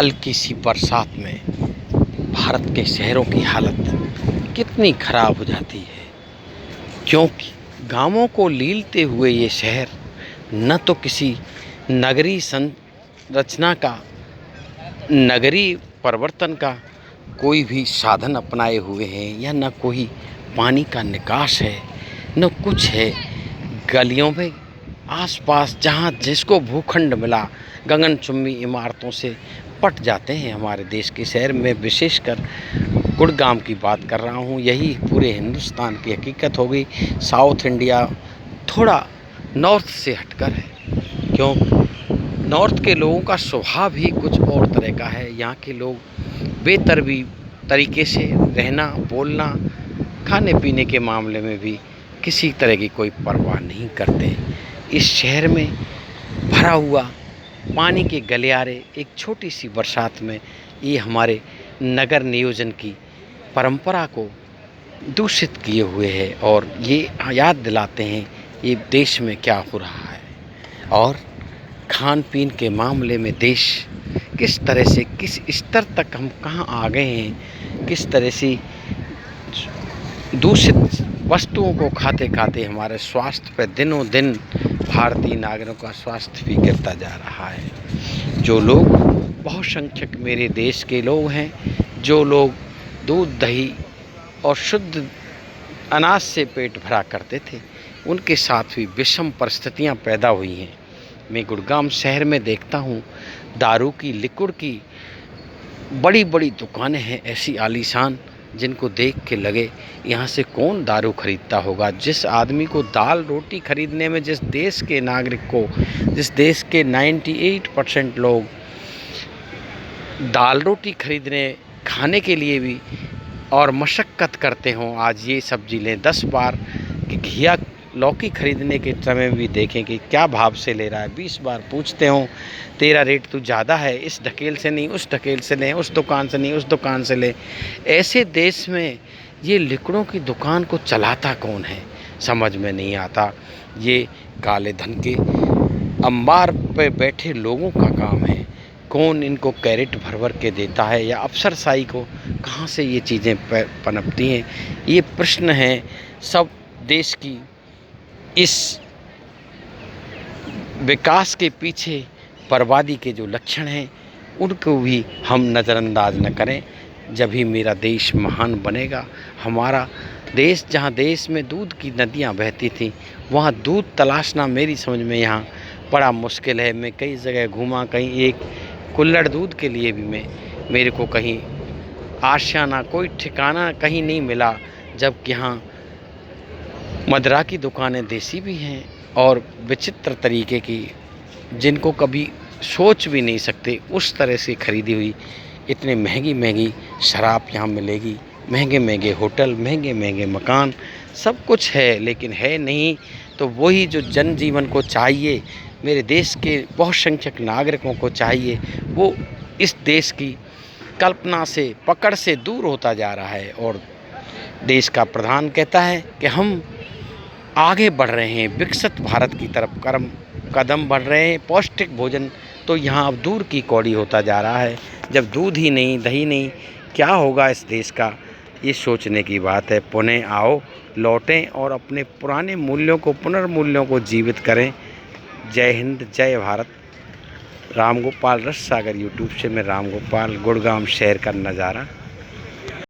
हल्की सी बरसात में भारत के शहरों की हालत कितनी खराब हो जाती है, क्योंकि गांवों को लीलते हुए ये शहर न तो किसी नगरीय संरचना का, नगरीय परिवर्तन का कोई भी साधन अपनाए हुए हैं, या न कोई पानी का निकास है, न कुछ है। गलियों में आसपास जहाँ जिसको भूखंड मिला गगनचुंबी इमारतों से पट जाते हैं। हमारे देश के शहर में विशेषकर गुड़गांव की बात कर रहा हूँ, यही पूरे हिंदुस्तान की हकीकत हो गई। साउथ इंडिया थोड़ा नॉर्थ से हटकर है, क्यों? नॉर्थ के लोगों का स्वभाव ही कुछ और तरह का है। यहाँ के लोग बेतरतीब तरीके से रहना, बोलना, खाने पीने के मामले में भी किसी तरह की कोई परवाह नहीं करते। इस शहर में भरा हुआ पानी के गलियारे एक छोटी सी बरसात में ये हमारे नगर नियोजन की परंपरा को दूषित किए हुए हैं, और ये याद दिलाते हैं ये देश में क्या हो रहा है, और खान पीन के मामले में देश किस तरह से, किस स्तर तक हम कहाँ आ गए हैं, किस तरह से दूषित वस्तुओं को खाते खाते हमारे स्वास्थ्य पर दिनों दिन भारतीय नागरिकों का स्वास्थ्य भी गिरता जा रहा है। जो लोग बहुसंख्यक मेरे देश के लोग हैं, जो लोग दूध दही और शुद्ध अनाज से पेट भरा करते थे, उनके साथ भी विषम परिस्थितियां पैदा हुई हैं। मैं गुड़गांव शहर में देखता हूँ दारू की, लिक्विड की बड़ी बड़ी दुकानें हैं ऐसी आलीशान, जिनको देख के लगे यहाँ से कौन दारू खरीदता होगा। जिस आदमी को दाल रोटी खरीदने में, जिस देश के नागरिक को, जिस देश के 98% लोग दाल रोटी खरीदने, खाने के लिए भी और मशक्क़त करते हों, आज ये सब्ज़ी लें 10 बार कि घिया लौकी खरीदने के समय भी देखें कि क्या भाव से ले रहा है, 20 बार पूछते हों तेरा रेट तो ज़्यादा है, इस ढकेल से नहीं, उस ढकेल से लें, उस दुकान से नहीं, उस दुकान से लें। ऐसे देश में ये लिक्विडों की दुकान को चलाता कौन है, समझ में नहीं आता। ये काले धन के अंबार पे बैठे लोगों का काम है। कौन इनको कैरेट भर भर के देता है, या अफसरशाही को कहाँ से ये चीज़ें पनपती हैं? ये प्रश्न है सब देश की इस विकास के पीछे बर्बादी के जो लक्षण हैं, उनको भी हम नज़रअंदाज न करें। जब ही मेरा देश महान बनेगा। हमारा देश, जहाँ देश में दूध की नदियाँ बहती थीं, वहाँ दूध तलाशना मेरी समझ में यहाँ बड़ा मुश्किल है। मैं कई जगह घूमा, कहीं एक कुल्हड़ दूध के लिए भी मेरे को कहीं आशियाना, कोई ठिकाना कहीं नहीं मिला। जबकि यहाँ मदिरा की दुकानें देसी भी हैं और विचित्र तरीके की, जिनको कभी सोच भी नहीं सकते उस तरह से खरीदी हुई इतनी महंगी महंगी शराब यहाँ मिलेगी। महंगे महंगे होटल, महंगे महंगे मकान, सब कुछ है, लेकिन है नहीं तो वही जो जनजीवन को चाहिए, मेरे देश के बहुसंख्यक नागरिकों को चाहिए, वो इस देश की कल्पना से, पकड़ से दूर होता जा रहा है। और देश का प्रधान कहता है कि हम आगे बढ़ रहे हैं, विकसित भारत की तरफ कदम बढ़ रहे हैं, पौष्टिक भोजन, तो यहाँ अब दूर की कौड़ी होता जा रहा है। जब दूध ही नहीं, दही नहीं, क्या होगा इस देश का? ये सोचने की बात है। पुनः आओ, लौटें और अपने पुराने मूल्यों को, पुनर्मूल्यों को जीवित करें। जय हिंद, जय भारत। राम गोपाल रस सागर यूट्यूब से मैं राम गोपाल, गुड़गांव शहर का नज़ारा।